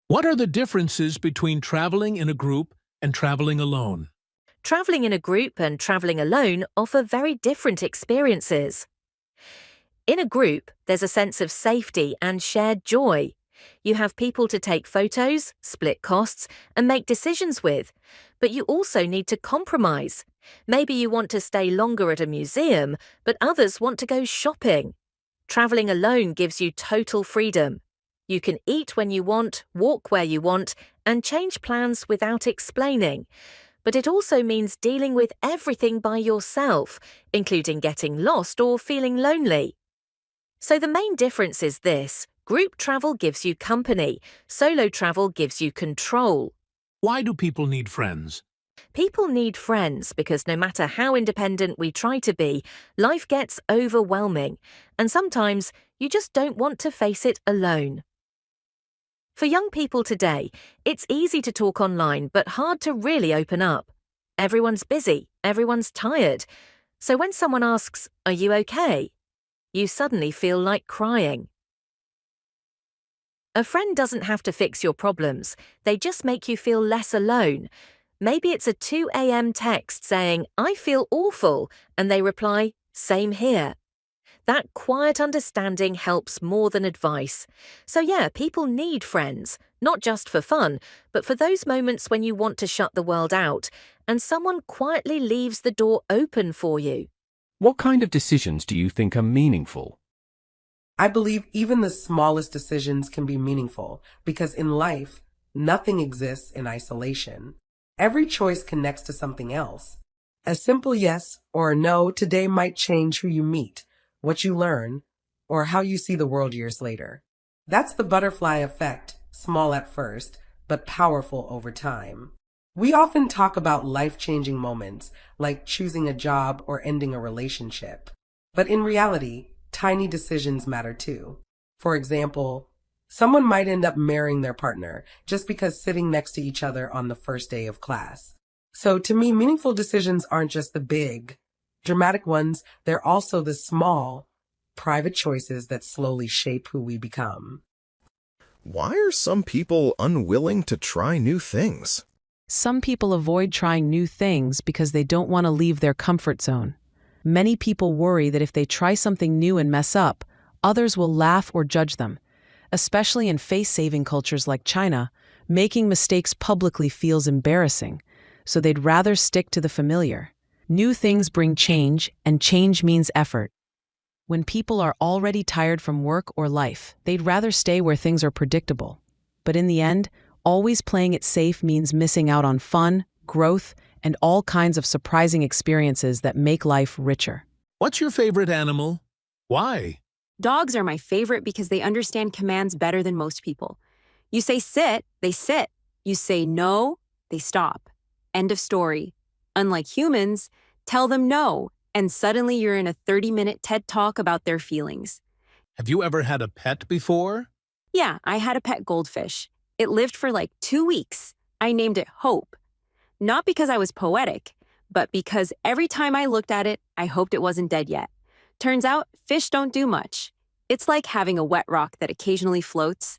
What are the differences between traveling in a group and traveling alone? Traveling in a group and traveling alone offer very different experiences. In a group, there's a sense of safety and shared joy. You have people to take photos, split costs, and make decisions with, but you also need to compromise. Maybe you want to stay longer at a museum, but others want to go shopping. Traveling alone gives you total freedom. You can eat when you want, walk where you want, and change plans without explaining. But it also means dealing with everything by yourself, including getting lost or feeling lonely. So the main difference is this: group travel gives you company, solo travel gives you control. Why do people need friends? People need friends because no matter how independent we try to be, life gets overwhelming, and sometimes you just don't want to face it alone. For young people today, it's easy to talk online but hard to really open up. Everyone's busy, everyone's tired. So when someone asks, "Are you okay?" you suddenly feel like crying. A friend doesn't have to fix your problems, they just make you feel less alone. Maybe it's a 2 a.m. text saying, "I feel awful," and they reply, "Same here." That quiet understanding helps more than advice. So yeah, people need friends, not just for fun, but for those moments when you want to shut the world out, and someone quietly leaves the door open for you. What kind of decisions do you think are meaningful? I believe even the smallest decisions can be meaningful because in life, nothing exists in isolation. Every choice connects to something else. A simple yes or a no today might change who you meet, what you learn, or how you see the world years later. That's the butterfly effect, small at first, but powerful over time. We often talk about life-changing moments, like choosing a job or ending a relationship. But in reality, tiny decisions matter too. For example, someone might end up marrying their partner just because sitting next to each other on the first day of class. So to me, meaningful decisions aren't just the big, dramatic ones, they're also the small, private choices that slowly shape who we become. Why are some people unwilling to try new things? Some people avoid trying new things because they don't want to leave their comfort zone. Many people worry that if they try something new and mess up, others will laugh or judge them. Especially in face-saving cultures like China, making mistakes publicly feels embarrassing, so they'd rather stick to the familiar. New things bring change, and change means effort. When people are already tired from work or life, they'd rather stay where things are predictable. But in the end, always playing it safe means missing out on fun, growth, and all kinds of surprising experiences that make life richer. What's your favorite animal? Why? Dogs are my favorite because they understand commands better than most people. You say sit, they sit. You say no, they stop. End of story. Unlike humans, tell them no, and suddenly you're in a 30-minute TED Talk about their feelings. Have you ever had a pet before? Yeah, I had a pet goldfish. It lived for like 2 weeks. I named it Hope. Not because I was poetic, but because every time I looked at it, I hoped it wasn't dead yet. Turns out, fish don't do much. It's like having a wet rock that occasionally floats.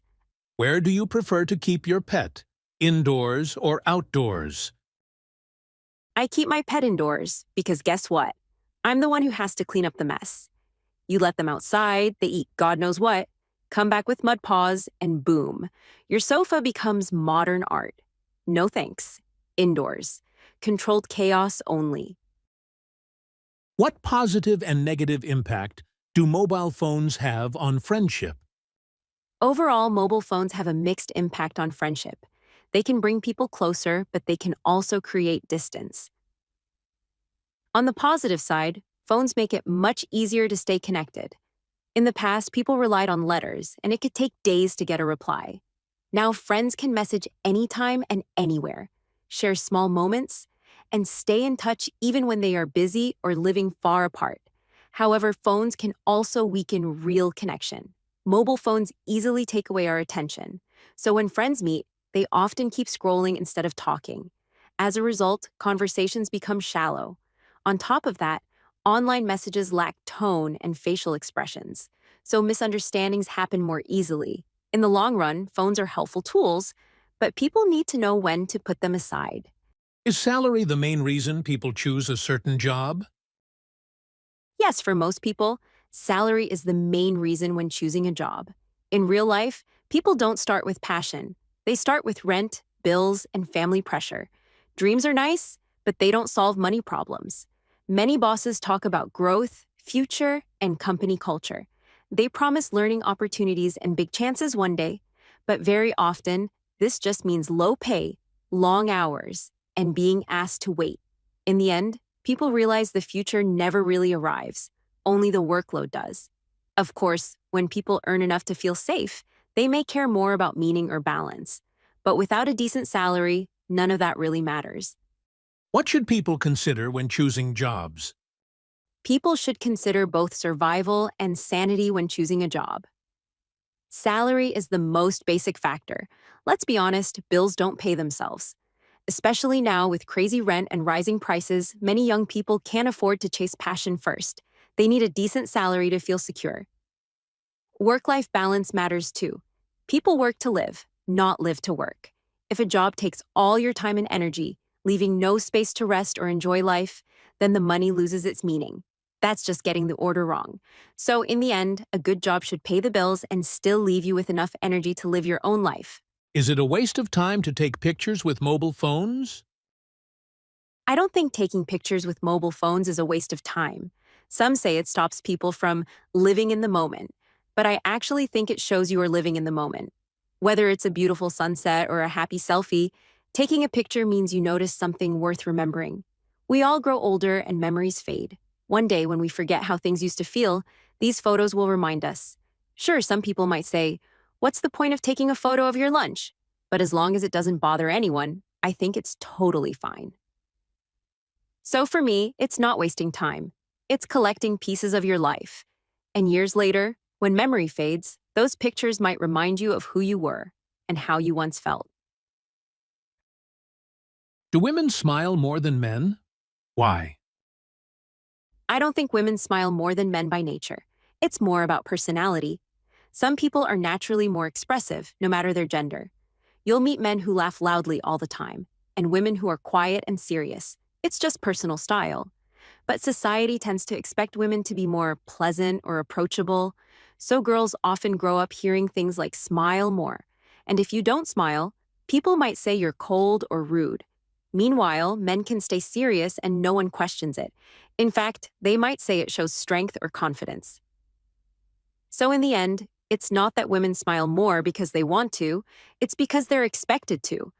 Where do you prefer to keep your pet? Indoors or outdoors? I keep my pet indoors because guess what? I'm the one who has to clean up the mess. You let them outside, they eat God knows what, come back with mud paws, and boom, your sofa becomes modern art. No thanks. Indoors. Controlled chaos only. What positive and negative impact do mobile phones have on friendship? Overall, mobile phones have a mixed impact on friendship. They can bring people closer, but they can also create distance. On the positive side, phones make it much easier to stay connected. In the past, people relied on letters, and it could take days to get a reply. Now, friends can message anytime and anywhere, share small moments, and stay in touch even when they are busy or living far apart. However, phones can also weaken real connection. Mobile phones easily take away our attention. So when friends meet, they often keep scrolling instead of talking. As a result, conversations become shallow. On top of that, online messages lack tone and facial expressions, so misunderstandings happen more easily. In the long run, phones are helpful tools, but people need to know when to put them aside. Is salary the main reason people choose a certain job? Yes, for most people, salary is the main reason when choosing a job. In real life, people don't start with passion. They start with rent, bills, and family pressure. Dreams are nice, but they don't solve money problems. Many bosses talk about growth, future, and company culture. They promise learning opportunities and big chances one day, but very often, this just means low pay, long hours, and being asked to wait. In the end, people realize the future never really arrives, only the workload does. Of course, when people earn enough to feel safe, they may care more about meaning or balance. But without a decent salary, none of that really matters. What should people consider when choosing jobs? People should consider both survival and sanity when choosing a job. Salary is the most basic factor. Let's be honest, bills don't pay themselves. Especially now with crazy rent and rising prices, many young people can't afford to chase passion first. They need a decent salary to feel secure. Work-life balance matters too. People work to live, not live to work. If a job takes all your time and energy, leaving no space to rest or enjoy life, then the money loses its meaning. That's just getting the order wrong. So in the end, a good job should pay the bills and still leave you with enough energy to live your own life. Is it a waste of time to take pictures with mobile phones? I don't think taking pictures with mobile phones is a waste of time. Some say it stops people from living in the moment, but I actually think it shows you are living in the moment. Whether it's a beautiful sunset or a happy selfie, taking a picture means you notice something worth remembering. We all grow older and memories fade. One day, when we forget how things used to feel, these photos will remind us. Sure, some people might say, "What's the point of taking a photo of your lunch?" But as long as it doesn't bother anyone, I think it's totally fine. So for me, it's not wasting time. It's collecting pieces of your life. And years later, when memory fades, those pictures might remind you of who you were and how you once felt. Do women smile more than men? Why? I don't think women smile more than men by nature. It's more about personality. Some people are naturally more expressive, no matter their gender. You'll meet men who laugh loudly all the time, and women who are quiet and serious. It's just personal style. But society tends to expect women to be more pleasant or approachable, so girls often grow up hearing things like "smile more." And if you don't smile, people might say you're cold or rude. Meanwhile, men can stay serious and no one questions it. In fact, they might say it shows strength or confidence. So in the end, it's not that women smile more because they want to, it's because they're expected to.